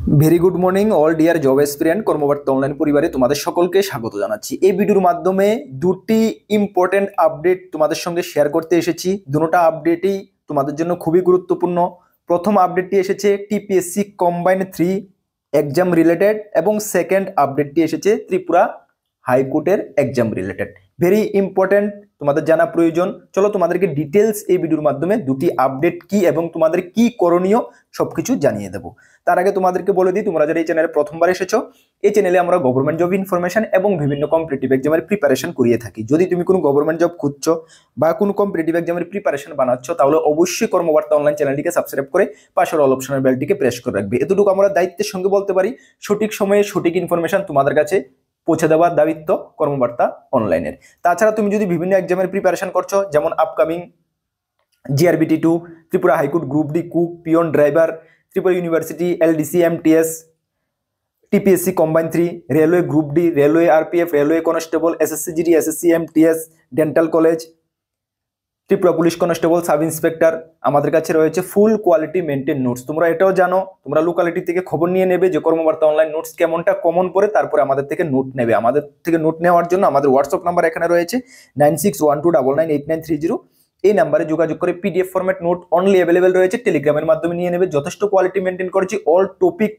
Very good morning all dear job aspirant Karmabarta online পরিবারে তোমাদের সকলকে স্বাগত জানাচ্ছি। এই ভিডিওর মাধ্যমে দুটি ইম্পর্টেন্ট আপডেট তোমাদের সঙ্গে শেয়ার করতে এসেছি। দুটোটা আপডেটই তোমাদের জন্য খুবই গুরুত্বপূর্ণ। প্রথম আপডেটটি এসেছে টিপিএসসি কম্বাইন 3 এক্সাম রিলেটেড এবং সেকেন্ড আপডেটটি এসেছে ত্রিপুরা হাইকোর্টের এক্সাম রিলেটেড। ভেরি ইম্পর্টেন্ট, তোমাদের জানা প্রয়োজন। চলো তোমাদেরকে ডিটেলস এই ভিডিওর মাধ্যমে দুটি আপডেট কি এবং তোমাদের কি করণীয় সবকিছু জানিয়ে দেবো। তার আগে তোমাদেরকে বলে দিই, তোমরা যারা এই চ্যানেলে প্রথমবার এসেছো, এই চ্যানেলে আমরা গভর্নমেন্ট জব ইনফরমেশন এবং বিভিন্ন কম্পিটিটিভ এক্সামের প্রিপারেশন করিয়ে থাকি। যদি তুমি কোনো গভর্নমেন্ট জব খুঁজছো বা কোনো কম্পিটিটিভ এক্সামের প্রিপারেশন বানাচ্ছ, তাহলে অবশ্যই কর্মবার্তা অনলাইন চ্যানেলটিকে সাবস্ক্রাইব করে পাশের অল অপশনের বেলটিকে প্রেস করে রাখবে। এতটুকু আমরা দায়িত্বের সঙ্গে বলতে পারি, সঠিক সময়ে সঠিক ইনফরমেশন তোমাদের কাছে পৌঁছে দেওয়ার দায়িত্ব কর্মবার্তা অনলাইনের। তাছাড়া তুমি যদি বিভিন্ন এক্সামের প্রিপারেশন করছো, যেমন upcoming GRBT2, Tripura high court group D cook, peon driver, Tripura university LDC MTS, TPSC combine 3, railway group D, railway RPF, railway constable, SSC GD, SSC MTS, dental college, Tripura police constable, sub inspector, আমাদের কাছে রয়েছে ফুল quality maintain notes. তোমরা এটাও জানো, তোমরা locality থেকে খবর নিয়ে নেবে যে কর্মবার্তা অনলাইন নোটস কেমনটা কমন পড়ে, তারপরে আমাদের থেকে নোট নেবে। আমাদের থেকে নোট নেওয়ার জন্য আমাদের হোয়াটসঅ্যাপ নাম্বার এখানে রয়েছে 9612998930। এই নাম্বারে যোগাযোগ করে PDF format note only available রয়েছে, টেলিগ্রামের মাধ্যমে নিয়ে নেবে। যথেষ্ট কোয়ালিটি মেনটেন করেছি, অল টপিক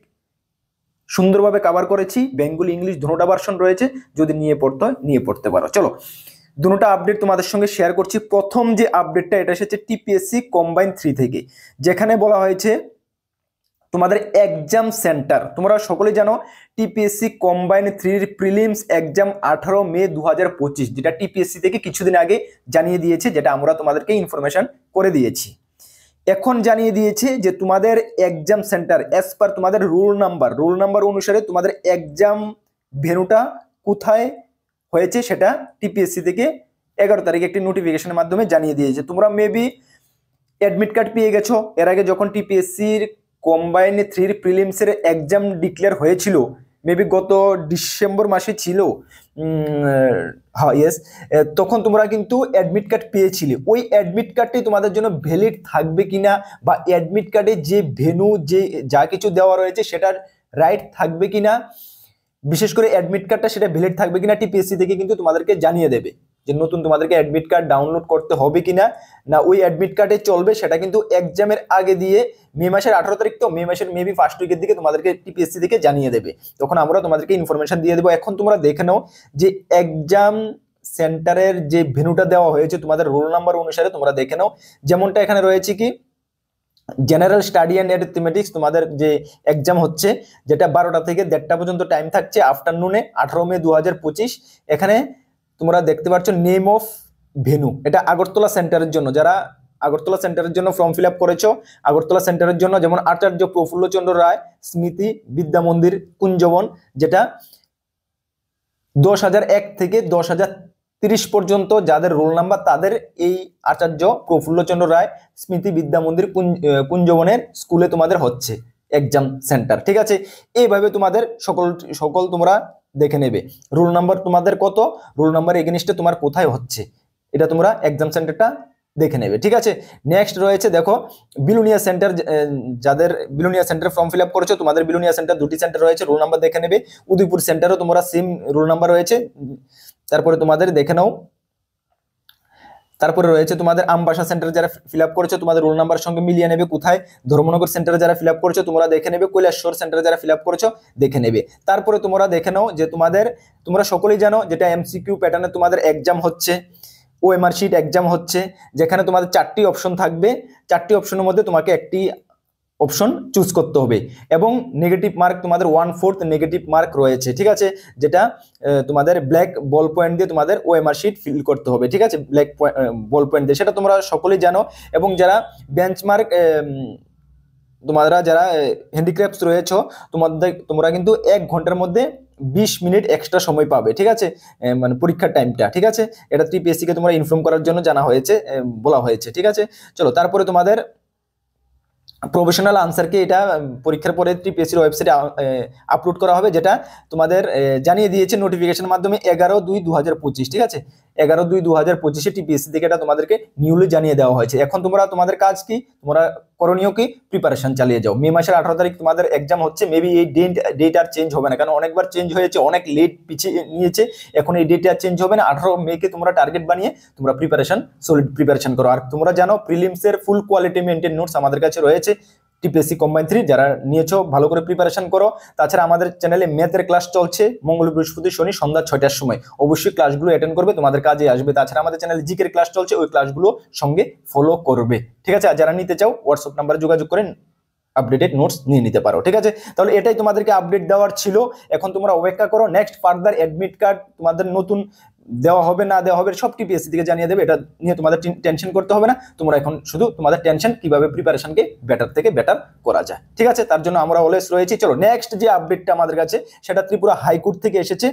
সুন্দরভাবে কভার করেছি, বেঙ্গলি ইংলিশ দুটোটা ভার্সন রয়েছে, যদি নিয়ে পড়তে হয় নিয়ে পড়তে পারো। চলো দুটোটা আপডেট তোমাদের সঙ্গে শেয়ার করছি। প্রথম যে আপডেটটা, এটা এসেছে টিপিএসসি কম্বাইন 3 থেকে, যেখানে বলা হয়েছে তোমাদের এক্সাম সেন্টার। তোমরা সকলেই জানো টিপিএসসি কম্বাইন 3 প্রিলিমস এক্সাম 18 মে 2025, যেটা টিপিএসসি থেকে কিছুদিন আগে জানিয়ে দিয়েছে, যেটা আমরা তোমাদেরকে ইনফরমেশন করে দিয়েছি। এখন জানিয়ে দিয়েছে যে তোমাদের এক্সাম সেন্টার অ্যাজ পার তোমাদের রোল নাম্বার অনুসারে তোমাদের এক্সাম ভেন্যুটা কোথায় হয়েছে সেটা টিপিএসসি থেকে 11 তারিখে একটি নোটিফিকেশনের মাধ্যমে জানিয়ে দিয়েছে। তোমরা মেবি অ্যাডমিট কার্ড পেয়ে গেছো। এর আগে যখন টিপিএসসির কম্বাইন 3 প্রিলিমসের এক্সাম ডিক্লেয়ার হয়েছিল, মেবি গত ডিসেম্বর মাসে ছিল, হ্যাঁ ইয়েস, তখন তোমরা কিন্তু অ্যাডমিট কার্ড পেয়েছিলে। ওই অ্যাডমিট কার্ডটি তোমাদের জন্য ভ্যালিড থাকবে কিনা, বা অ্যাডমিট কার্ডে যে ভেন্যু যে যা কিছু দেওয়া রয়েছে সেটার রাইট থাকবে কিনা, বিশেষ করে অ্যাডমিট কার্ডটা সেটা ভ্যালিড থাকবে কিনা, টিপিএসসি থেকে কিন্তু তোমাদেরকে জানিয়ে দেবে যে নতুন তোমাদেরকে অ্যাডমিট কার্ড ডাউনলোড করতে হবে কিনা, না ওই অ্যাডমিট কার্ডে চলবে। সেটা কিন্তু এক্সামের আগে দিয়ে মে মাসের 18 তারিখ, তো মে মাসের মেবি ফার্স্ট উইকের দিকে তোমাদেরকে টিপিএসসি থেকে জানিয়ে দেবে। তখন আমরা তোমাদেরকে ইনফরমেশন দিয়ে দেবো। এখন তোমরা দেখে নাও যে এক্সাম সেন্টারের যে ভেন্যুটা দেওয়া হয়েছে তোমাদের রোল নাম্বার অনুসারে, তোমরা দেখে নাও। যেমনটা এখানে রয়েছে কি, জেনারেল স্টাডি অ্যান্ড অ্যারিথমেটিক্স তোমাদের যে এক্সাম হচ্ছে, যেটা 12টা থেকে 1:30 পর্যন্ত টাইম থাকছে আফটারনুনে, 18 মে 2025। এখানে তোমরা দেখতে পাচ্ছ নেম অফ ভেন্যু, এটা আগরতলা সেন্টারের জন্য। যারা আগরতলা সেন্টারের জন্য ফর্ম ফিল আপ করেছো, আগরতলা সেন্টারের জন্য যেমন আচার্য প্রফুল্লচন্দ্র রায় স্মৃতি বিদ্যা মন্দির কুঞ্জবন, যেটা 10,001 থেকে 10,030 পর্যন্ত যাদের রোল নাম্বার, তাদের এই আচার্য প্রফুল্লচন্দ্র রায় স্মৃতি বিদ্যা মন্দির কুঞ্জবনের স্কুলে তোমাদের হচ্ছে এক্সাম সেন্টার। ঠিক আছে, এইভাবে তোমাদের সকল তোমরা দেখে নেবে রোল নাম্বার তোমাদের কত, রোল নাম্বার এগেনিস্টে তোমার কোথায় হচ্ছে, এটা তোমরা এক্সাম সেন্টারটা দেখে নেবে। ঠিক আছে, নেক্সট রয়েছে দেখো বিলোনিয়া সেন্টার। যাদের Belonia centre form fill up করেছো, তোমাদের বিলোনিয়া সেন্টার দুটি সেন্টার রয়েছে, রোল নাম্বার দেখে নেবে। উদয়পুর সেন্টারও তোমরা সেম রোল নাম্বার রয়েছে, তারপরে তোমাদের দেখে নাও। তারপরে রয়েছে তোমাদের আমবাসা সেন্টার যারা ফিল আপ করেছো, তোমাদের রোল নাম্বার সঙ্গে মিলিয়ে নেবে কোথায়। ধর্মনগর সেন্টারে যারা ফিল আপ করেছো তোমরা দেখে নেবে, কৈলাসহর সেন্টারে যারা ফিল আপ করেছো দেখে নেবে। তারপরে তোমরা দেখে নাও যে তোমরা সকলেই জানো যেটা MCQ প্যাটার্নে তোমাদের এক্সাম হচ্ছে, OMR শিট এক্সাম হচ্ছে, যেখানে তোমাদের 4টি অপশন থাকবে। 4টি অপশনের মধ্যে তোমাকে একটি অপশন চুজ করতে হবে, এবং নেগেটিভ মার্ক তোমাদের 1/4 নেগেটিভ মার্ক রয়েছে। ঠিক আছে, যেটা তোমাদের ব্ল্যাক বল পয়েন্ট দিয়ে তোমাদের OMR শিট ফিল করতে হবে। ঠিক আছে, ব্ল্যাক বল পয়েন্ট দিয়ে, সেটা তোমরা সকলেই জানো। এবং যারা বেঞ্চমার্ক, তোমরা যারা হ্যান্ডিক্রাফটস রয়েছো, তোমরা কিন্তু 1 ঘন্টার মধ্যে 20 মিনিট এক্সট্রা সময় পাবে। ঠিক আছে, মানে পরীক্ষার টাইমটা। ঠিক আছে, এটা টিপিএসসি কে তোমরা ইনফর্ম করার জন্য বলা হয়েছে। ঠিক আছে, চলো তারপরে তোমাদের প্রফেশনাল আনসারকে এটা পরীক্ষার পরে টিপিএসসির ওয়েবসাইটে আপলোড করা হবে, যেটা তোমাদের জানিয়ে দিয়েছে নোটিফিকেশনের মাধ্যমে 11/2/2025, ঠিক আছে? 11/2/2025 টিপিএসসি থেকে এটা তোমাদেরকে নিউলি জানিয়ে দেওয়া হয়েছে। এখন তোমাদের কাজ কি, তোমরা করণীয় কি, প্রিপারেশন চালিয়ে যাও। মে মাসের 18 তারিখ তোমাদের এক্সাম হচ্ছে। মেবি এই ডেট আর চেঞ্জ হবে না, কারণ অনেকবার চেঞ্জ হয়েছে, অনেক লেট পিছিয়ে নিয়েছে। এখন এই ডেট আর চেঞ্জ হবে না। 18 মেকে তোমরা টার্গেট বানিয়ে তোমরা সলিড প্রিপারেশন করো। আর তোমরা জানো প্রিলিমসের ফুল কোয়ালিটি মেনটেন নোটস আমাদের কাছে রয়েছে টিপিএসসি কম্বাইন 3, যারা নিয়েছো ভালো করে প্রিপারেশন করো। তাছাড়া আমাদের চ্যানেলে ম্যাথের ক্লাস চলছে মঙ্গল, বৃহস্পতি, শনি সন্ধ্যা 6টার সময়। অবশ্যই ক্লাসগুলো অ্যাটেন্ড করবে, তোমাদের কাজে আসবে। তাছাড়া আমাদের চ্যানেলে জিকের ক্লাস চলছে, ওই ক্লাসগুলো সঙ্গে ফলো করবে, ঠিক আছে? আর যারা নিতে চাও হোয়াটসঅ্যাপ নাম্বারে যোগাযোগ করে আপডেটেড নোটস নিয়ে নিতে পারো, ঠিক আছে? তাহলে এটাই তোমাদেরকে আপডেট দেওয়ার ছিল। এখন তোমরা অপেক্ষা করো, নেক্সট ফার্দার অ্যাডমিট কার্ড তোমাদের নতুন দেওয়া হবে না দেওয়া হবে সব টিপিএসসি থেকে জানিয়ে দেবে। এটা নিয়ে তোমাদের টেনশন করতে হবে না। তোমরা এখন শুধু তোমাদের টেনশন কিভাবে প্রিপারেশনকে বেটার থেকে বেটার করা যায়, ঠিক আছে? তার জন্য আমরা অলওয়েজ রয়েছি। চলো নেক্সট যে আপডেটটা আমাদের কাছে, সেটা ত্রিপুরা হাইকোর্ট থেকে এসেছে।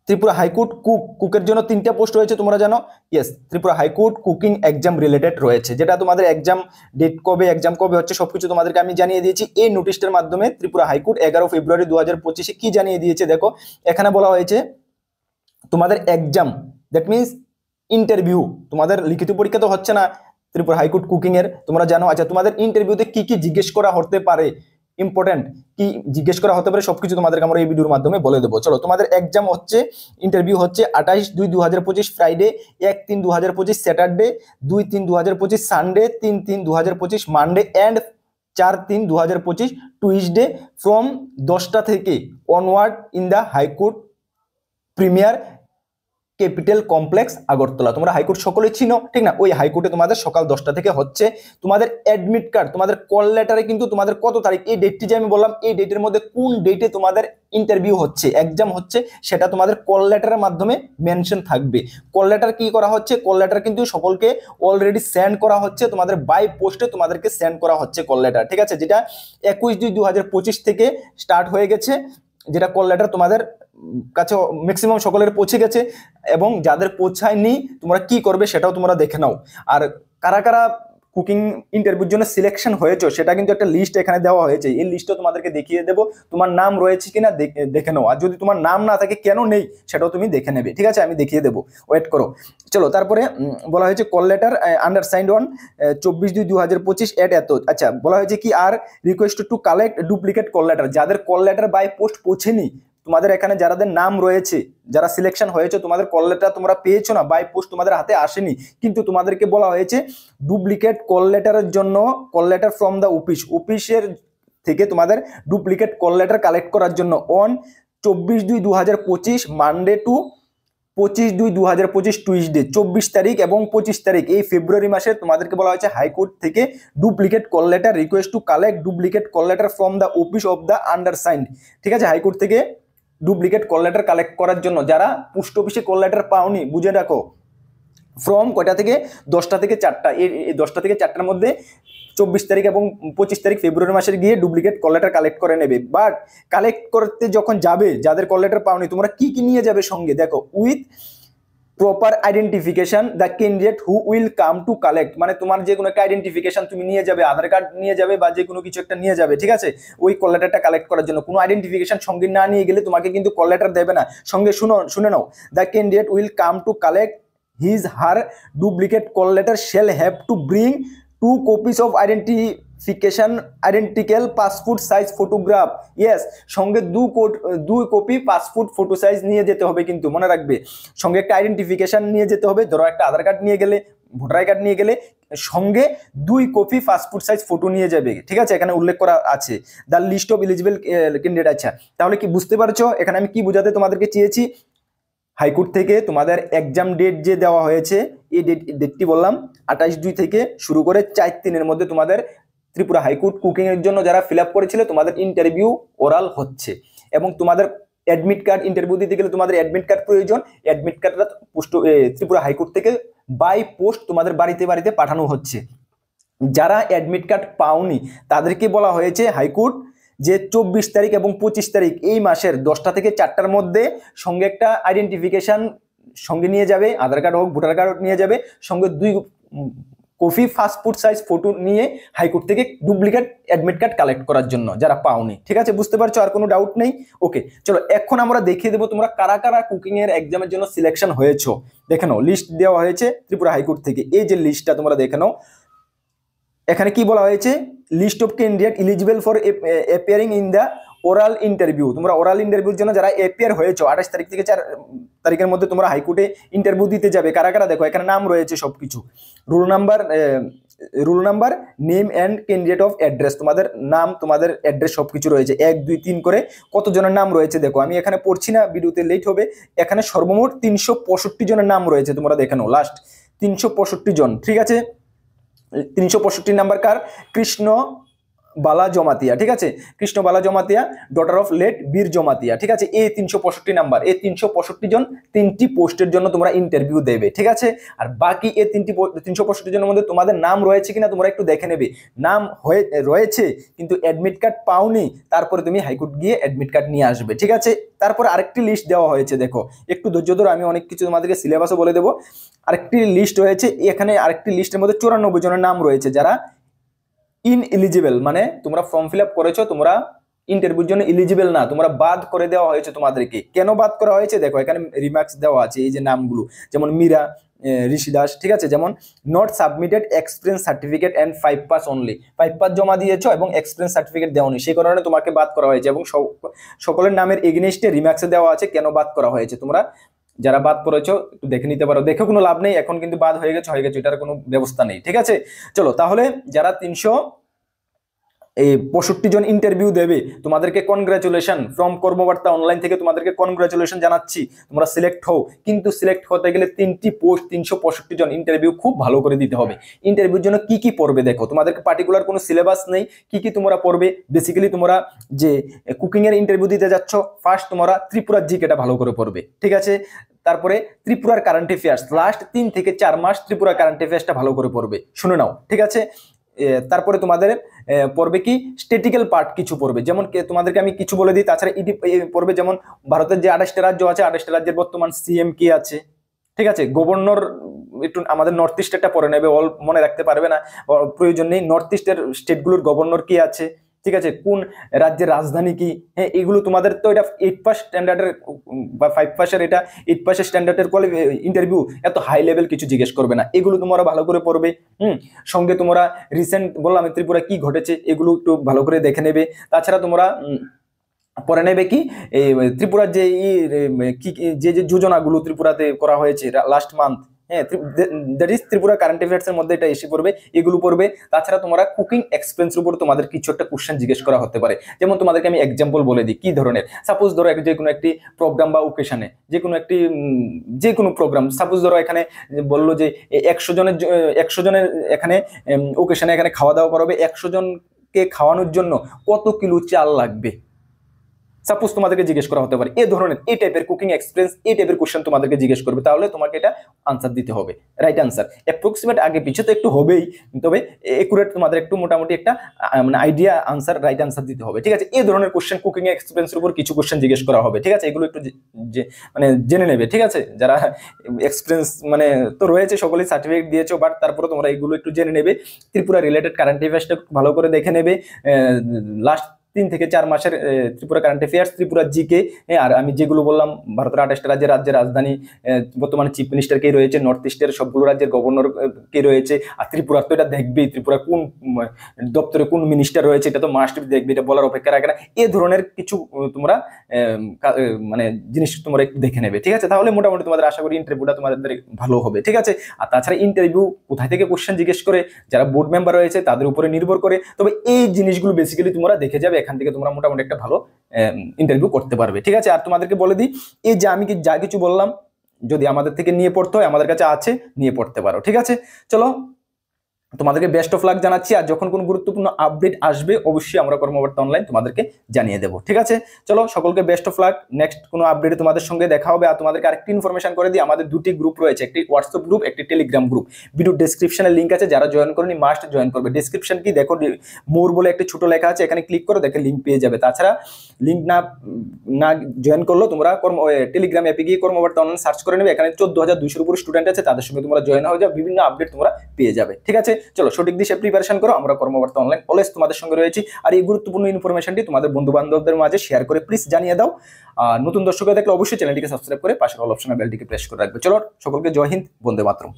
ত্রিপুরা হাইকোর্ট কুকের জন্য 3টা পোস্ট রয়েছে, তোমরা জানো। Yes, Tripura high court cooking exam related রয়েছে, যেটা তোমাদের এক্সাম ডেট কবে, এক্সাম কবে হচ্ছে সবকিছু তোমাদেরকে আমি জানিয়ে দিয়েছি এই নোটিশটার মাধ্যমে। ত্রিপুরা হাইকোর্ট 11 ফেব্রুয়ারি 2025 কি জানিয়ে দিয়েছে দেখো। এখানে বলা হয়েছে তোমাদের এক্সাম, দ্যাট মিনস ইন্টারভিউ, তোমাদের লিখিত পরীক্ষা তো হচ্ছে না ত্রিপুরা হাইকোর্ট কুকিং এর, তোমরা জানো। আচ্ছা, তোমাদের ইন্টারভিউতে কি কি জিজ্ঞেস করা হতে পারে, ইম্পর্টেন্ট কি জিজ্ঞেস করা হতে পারে সবকিছু তোমাদেরকে আমরা এই ভিডিওর মাধ্যমে বলে দেবো। চলো, তোমাদের এক্সাম হচ্ছে, ইন্টারভিউ হচ্ছে 28/2/2025 Friday, 1/3/2025 Saturday, 2/3/2025 Sunday, 3/3/2025 Monday and 4/3/2025 Tuesday from 10টা থেকে onward in the high court premier capital complex Agartala. তোমরা হাইকোর্ট সকলে চিনো, ঠিক না? ওই হাইকোর্টে তোমাদের সকাল 10টা থেকে হচ্ছে। তোমাদের অ্যাডমিট কার্ড, তোমাদের কল লেটারে কিন্তু তোমাদের কত তারিখ, এই ডেটটি যে আমি বললাম, এই ডেটের মধ্যে কোন ডেটে তোমাদের ইন্টারভিউ হচ্ছে, এক্সাম হচ্ছে, সেটা তোমাদের কল লেটারের মাধ্যমে মেনশন থাকবে। কল লেটার কি করা হচ্ছে, কল লেটার কিন্তু সকলকে অলরেডি সেন্ড করা হচ্ছে, তোমাদের বাই পোস্টে তোমাদেরকে সেন্ড করা হচ্ছে কল লেটার, ঠিক আছে? যেটা 21/2/2025 থেকে স্টার্ট হয়ে গেছে, যেটা কল লেটার তোমাদের কাছে ম্যাক্সিমাম সকলের পৌঁছে গেছে। এবং যাদের পৌঁছায়নি তোমরা কি করবে সেটাও তোমরা দেখে নাও। আর কারা কারা কুকিং ইন্টারভিউর জন্য সিলেকশন হয়েছে সেটা কিন্তু একটা লিস্ট এখানে দেওয়া হয়েছে, এই লিস্টটা তোমাদেরকে দেখিয়ে দেবো। তোমার নাম রয়েছে কিনা দেখে নাও, আর যদি তোমার নাম না থাকে কেন নেই সেটাও তুমি দেখে নেবে, ঠিক আছে? আমি দেখিয়ে দেবো, ওয়েট করো। চলো, তারপরে বলা হয়েছে কল লেটার আন্ডারসাইন্ড অন 24/2/2025 এত। আচ্ছা, বলা হয়েছে কি, আর request to collect duplicate call letter, যাদের কল লেটার বাই পোস্ট পৌঁছেনি, তোমাদের এখানে যাদের নাম রয়েছে, যারা সিলেকশন হয়েছে, তোমাদের কল লেটার তোমরা পেয়েছো না, বাই পোস্ট তোমাদের হাতে আসেনি, কিন্তু তোমাদেরকে বলা হয়েছে ডুপ্লিকেট কল লেটারের জন্য, কল লেটার ফ্রম দ্য অফিসের থেকে তোমাদের ডুপ্লিকেট কল লেটার কালেক্ট করার জন্য অন 24/2/2025 মানডে টু 25/2/2025 টুইসডে, 24 তারিখ এবং 25 তারিখ এই ফেব্রুয়ারি মাসে তোমাদেরকে বলা হয়েছে হাইকোর্ট থেকে duplicate call letter request to collect duplicate call letter from the office of the undersigned, ঠিক আছে? হাইকোর্ট থেকে ডুপ্লিকেট কল লেটার কালেক্ট করার জন্য, যারা পোস্ট অফিসে কল লেটার পাওনি বুঝে রাখো, ফ্রম কয়টা থেকে, 10টা থেকে 4টা, এই 10টা থেকে 4টার মধ্যে 24 তারিখ এবং 25 তারিখ ফেব্রুয়ারি মাসের গিয়ে ডুপ্লিকেট কল লেটার কালেক্ট করে নেবে। বাট কালেক্ট করতে যখন যাবে, যাদের কল লেটার পাওনি, তোমরা কি কি নিয়ে যাবে সঙ্গে দেখো। With proper identification the candidate who will come to collect, মানে তোমার যে কোনো একটা আইডেন্টিফিকেশন তুমি নিয়ে যাবে, আধার কার্ড নিয়ে যাবে বা যে কোনো কিছু একটা নিয়ে যাবে, ঠিক আছে? ওই কল লেটারটা কালেক্ট করার জন্য কোনো আইডেন্টিফিকেশন সঙ্গে না নিয়ে গেলে তোমাকে কিন্তু কল লেটার দেবে না। সঙ্গে শুনে নাও, the candidate will come to collect his her duplicate call letter shall have to bring 2 copies of identification identical passport size photograph, yes, সঙ্গে 2 কপি পাসপোর্ট ফটো সাইজ নিয়ে যেতে হবে, কিন্তু মনে রাখবে সঙ্গে একটা আইডেন্টিফিকেশন নিয়ে যেতে হবে। ধরো একটা আধার কার্ড নিয়ে গেলে, ভোটার আই কার্ড নিয়ে গেলে সঙ্গে 2 কপি পাসপোর্ট সাইজ ফটো নিয়ে যাবে, ঠিক আছে? এখানে উল্লেখ করা আছে the list of eligible candidate. আচ্ছা, তাহলে কি বুঝতে পারছো এখানে আমি কি বোঝাতে তোমাদেরকে চেয়েছি? হাইকোর্ট থেকে তোমাদের এক্সাম ডেট যে দেওয়া হয়েছে, এই ডেটটি বললাম 28/2 থেকে শুরু করে 4/3-এর মধ্যে তোমাদের ত্রিপুরা হাইকোর্ট কুকিং এর জন্য যারা ফিল আপ করেছিল তোমাদের ইন্টারভিউ ওরাল হচ্ছে। এবং তোমাদের অ্যাডমিট কার্ড, ইন্টারভিউ দিতে গেলে তোমাদের অ্যাডমিট কার্ড প্রয়োজন, অ্যাডমিট কার্ডটা ত্রিপুরা হাইকোর্ট থেকে বাই পোস্ট তোমাদের বাড়িতে বাড়িতে পাঠানো হচ্ছে। যারা অ্যাডমিট কার্ড পাওনি তাদেরকে বলা হয়েছে হাইকোর্ট যে 24 তারিখ এবং 25 তারিখ এই মাসের 10টা থেকে 4টার মধ্যে সঙ্গে একটা আইডেন্টিফিকেশন সঙ্গে নিয়ে যাবে, আধার কার্ড হোক ভোটার কার্ড নিয়ে যাবে, সঙ্গে 2 কপি পাসপোর্ট সাইজ ফটো নিয়ে হাইকোর্ট থেকে ডুপ্লিকেট অ্যাডমিট কার্ড কালেক্ট করার জন্য, যারা পাওনি। ঠিক আছে, বুঝতে পারছো, আর কোনো ডাউট নেই? ওকে, চলো এখন আমরা দেখিয়ে দেবো তোমরা কারা কারা কুকিং এর এক্সামের জন্য সিলেকশন হয়েছো। দেখে নাও, লিস্ট দেওয়া হয়েছে ত্রিপুরা হাইকোর্ট থেকে। এই যে লিস্টটা তোমরা দেখে নাও, এখানে কি বলা হয়েছে, list of candidate eligible for appearing in the oral interview. তোমরা ওরাল ইন্টারভিউর জন্য যারা অ্যাপিয়ার হয়েছো 28 তারিখ থেকে 4 তারিখের মধ্যে তোমরা হাইকোর্টে ইন্টারভিউ দিতে যাবে। কারা কারা দেখো, এখানে নাম রয়েছে সবকিছু, rule number, name and candidate of address, তোমাদের নাম, তোমাদের অ্যাড্রেস সবকিছু রয়েছে 1 2 3 করে কতজনের নাম রয়েছে দেখো। আমি এখানে পড়ছি না, ভিডিওতে লেট হবে। এখানে সর্বমোট 365 জনের নাম রয়েছে, তোমরা দেখে নাও, লাস্ট 365 জন। ঠিক আছে, 365 নাম্বার কার, কৃষ্ণ বালা জমাতিয়া। ঠিক আছে, কৃষ্ণ বালা জমাতিয়া, ডটার অফ লেট বীর জমাতিয়া। ঠিক আছে, এই 365 নাম্বার, এই 365 জন 3টি পোস্টের জন্য তোমরা ইন্টারভিউ দেবে। ঠিক আছে, আর বাকি এই 365 জনের মধ্যে তোমাদের নাম রয়েছে কিনা তোমরা একটু দেখে নেবে। নাম রয়েছে কিন্তু অ্যাডমিট কার্ড পাওনি, তারপরে তুমি হাইকোর্ট গিয়ে অ্যাডমিট কার্ড নিয়ে আসবে। ঠিক আছে, তারপর আরেকটি লিস্ট দেওয়া হয়েছে, দেখো একটু ধৈর্য ধরো, আমি অনেক কিছু তোমাদেরকে সিলেবাসও বলে দেবো। আরেকটি লিস্ট রয়েছে, এখানে আরেকটি লিস্টের মধ্যে 94 জনের নাম রয়েছে যারা ইনএলিজিবল, মানে তোমরা ফর্ম ফিল আপ করেছো, তোমরা ইন্টারভিউর জন্য এলিজিবল না, তোমরা বাদ করে দেওয়া হয়েছে। তোমাদেরকে কেন বাদ করা হয়েছে দেখো, এখানে রিমার্কস দেওয়া আছে, এই যে নামগুলো, যেমন মীরা, ঋষি দাস। ঠিক আছে, যেমন not submitted experience certificate and 5 pass only, 5 pass জমা দিয়েছো এবং এক্সপিরিয়েন্স সার্টিফিকেট দেওনি, সেই কারণে তোমাকে বাদ করা হয়েছে। এবং সকলের নামের এগেইনস্টে রিমার্কসে দেওয়া আছে কেন বাদ করা হয়েছে। তোমরা যারা বাদ পড়েছো একটু দেখে নিতে পারো, দেখে কোনো লাভ নেই, এখন কিন্তু বাদ হয়ে গেছে, এটার কোনো ব্যবস্থা নেই। ঠিক আছে, চলো তাহলে যারা 365 জন ইন্টারভিউ দেবে, তোমাদেরকে কনগ্রাচুলেশন ফ্রম কর্মবার্তা অনলাইন থেকে তোমাদেরকে কনগ্রাচুলেশন জানাচ্ছি, তোমরা সিলেক্ট হও। কিন্তু সিলেক্ট হতে গেলে 3টি পোস্ট, 365 জন ইন্টারভিউ খুব ভালো করে দিতে হবে। ইন্টারভিউর জন্য কি কি পড়বে দেখো, তোমাদেরকে পার্টিকুলার কোনো সিলেবাস নেই, কি কি তোমরা পড়বে। বেসিক্যালি তোমরা যে কুকিং এর ইন্টারভিউ দিতে যাচ্ছ, ফার্স্ট তোমরা ত্রিপুরার জিকেটা ভালো করে পড়বে। ঠিক আছে, তারপরে ত্রিপুরার কারেন্ট অ্যাফেয়ার্স, লাস্ট 3 থেকে 4 মাস ত্রিপুরা কারেন্ট অ্যাফেয়ার্সটা ভালো করে পড়বে, শুনে নাও। ঠিক আছে, তারপরে তোমাদের পড়বে কি স্ট্যাটিক্যাল পার্ট কিছু পড়বে, যেমন তোমাদেরকে আমি কিছু বলে দিই। তাছাড়া ইডি পড়বে, যেমন ভারতের যে 28টা রাজ্য আছে, 28টা রাজ্যের বর্তমান সিএম কে আছে। ঠিক আছে, গভর্নর একটু আমাদের নর্থ ইস্টেরটা পড়ে নেবে, অল মনে রাখতে পারবে না, প্রয়োজন নেই। নর্থ ইস্টের স্টেটগুলোর গভর্নর কে আছে, ঠিক আছে, কোন রাজ্যের রাজধানী কি, হ্যাঁ এগুলো তোমাদের তো এটা 8 পাস স্ট্যান্ডার্ডের বা 5 পাসের, এটা 8 পাসের স্ট্যান্ডার্ডের ইন্টারভিউ, এত হাই লেভেল কিছু জিজ্ঞেস করবে না, এগুলো তোমরা ভালো করে পড়বে। সঙ্গে তোমরা রিসেন্ট বললাম ত্রিপুরা কি ঘটেছে এগুলো একটু ভালো করে দেখে নেবে। তাছাড়া তোমরা পরে নেবে কি এই ত্রিপুরার যে যে যোজনাগুলো ত্রিপুরাতে করা হয়েছে লাস্ট মান্থ, হ্যাঁ that is Tripura current affairs এর মধ্যে এটা এসে পড়বে, এগুলো পড়বে। তাছাড়া তোমরা কুকিং এক্সপেরিয়েন্সের উপর তোমাদের কিছু একটা কোশ্চেন জিজ্ঞেস করা হতে পারে। যেমন তোমাদেরকে আমি এক্সাম্পল বলে দিই কি ধরনের, সাপোজ ধরো যে কোনো একটি প্রোগ্রাম বা ওকেশনে, যে কোনো প্রোগ্রাম, সাপোজ ধরো এখানে বললো যে 100 জনের এখানে ওকেশনে এখানে খাওয়া দাওয়া করাবে, 100 জনকে খাওয়ানোর জন্য কত কিলো চাল লাগবে, সাপোজ তোমাদেরকে জিজ্ঞেস করা হতে পারে। এই ধরনের এই টাইপের কুকিং এক্সপেরিয়েন্স, এই টাইপের কোশ্চেন তোমাদেরকে জিজ্ঞেস করবে, তাহলে তোমাকে এটা আনসার দিতে হবে, রাইট আনসার। অ্যাপ্রক্সিমেট আগে পিছে তো একটু হবেই, তবে একুরেট তোমাদের একটু মোটামুটি একটা মানে আইডিয়া আনসার, রাইট আনসার দিতে হবে। ঠিক আছে, এই ধরনের কোশ্চেন কুকিং এক্সপেরিয়েন্সের উপর কিছু কোশ্চেন জিজ্ঞেস করা হবে। ঠিক আছে, এগুলো একটু মানে জেনে নেবে। ঠিক আছে, যারা এক্সপিরিয়েন্স মানে তো রয়েছে, সকলেই সার্টিফিকেট দিয়েছো, বাট তারপরে তোমরা এগুলো একটু জেনে নেবে। ত্রিপুরা রিলেটেড কারেন্ট অ্যাফেয়ার্সটা ভালো করে দেখে নেবে। লাস্ট 3 থেকে 4 মাসের Tripura current affairs, Tripura GK, আর আমি যেগুলো বললাম ভারতের 28টা রাজ্যের রাজধানী, বর্তমানে চিফ মিনিস্টার কে রয়েছে, নর্থ ইস্টের সবগুলো রাজ্যের গভর্নর কে রয়েছে, আর ত্রিপুরার তো এটা দেখবেই, ত্রিপুরা কোন দপ্তরে কোন মিনিস্টার রয়েছে এটা তো মাস্ট দেখবে, এটা বলার অপেক্ষা রাখে না। এই ধরনের কিছু তোমরা মানে জিনিস তোমরা একটু দেখে নেবে। ঠিক আছে, তাহলে মোটামুটি তোমাদের আশা করি ইন্টারভিউটা তোমাদের ভালো হবে। ঠিক আছে, আর তাছাড়া ইন্টারভিউ কোথায় থেকে কোশ্চেন জিজ্ঞেস করে, যারা বোর্ড মেম্বার রয়েছে তাদের উপরে নির্ভর করে, তবে এই জিনিসগুলো বেসিক্যালি তোমরা দেখে যাবে, এখান থেকে তোমরা মোটামুটি একটা ভালো ইন্টারভিউ করতে পারবে। ঠিক আছে, আর তোমাদেরকে বলে দিই, এই যে আমি যা কিছু বললাম, যদি আমাদের থেকে নিয়ে পড়তে হয়, আমাদের কাছে আছে, নিয়ে পড়তে পারো। ঠিক আছে, চলো তোমাদেরকে বেস্ট অফ লাক জানাচ্ছি। আর যখন কোনো গুরুত্বপূর্ণ আপডেট আসবে অবশ্যই আমরা কর্মবার্তা অনলাইন তোমাদেরকে জানিয়ে দেবো। ঠিক আছে, চলো সকলকে বেস্ট অফ লাক। নেক্সট কোনো আপডেটে তোমাদের সঙ্গে দেখা হবে। আর তোমাদেরকে আরেকটি ইনফরমেশন করে দিই, আমাদের দুটি গ্রুপ রয়েছে, একটি হোয়াটসঅ্যাপ গ্রুপ, একটি টেলিগ্রাম গ্রুপ। ভিডিও ডেসক্রিপশনে লিঙ্ক আছে, যারা জয়েন করেনি মাস্ট জয়েন করবে। ডেসক্রিপশন কি দেখো, মোর বলে একটি ছোট লেখা আছে, এখানে ক্লিক করো, দেখে লিঙ্ক পেয়ে যাবে। তাছাড়া লিঙ্ক না জয়েন করলেও তোমরা টেলিগ্রাম অ্যাপে গিয়ে কর্মবার্তা অনলাইন সার্চ করে নেবে, এখানে 14,200 উপর স্টুডেন্ট আছে, তাদের সঙ্গে তোমরা জয়েন হয়ে যাবে, বিভিন্ন আপডেট তোমরা পেয়ে যাবে। ঠিক আছে, চলো সঠিক দিশে প্রিপারেশন করো। আমরা কর্মবার্তা অনলাইন অলওয়েজ তোমাদের সঙ্গে রয়েছি। আর এই গুরুত্বপূর্ণ ইনফরমেশনটি তোমাদের বন্ধু বান্ধবদের মাঝে শেয়ার করে প্লিজ জানিয়ে দাও। নতুন দর্শক দেখলে অবশ্যই চ্যানেলটিকে সাবস্ক্রাইব করে পাশের অল অপশনের বেলটিকে প্রেস করে রাখবে। চলো সকলকে জয় হিন্দ, বন্দে মাতরম।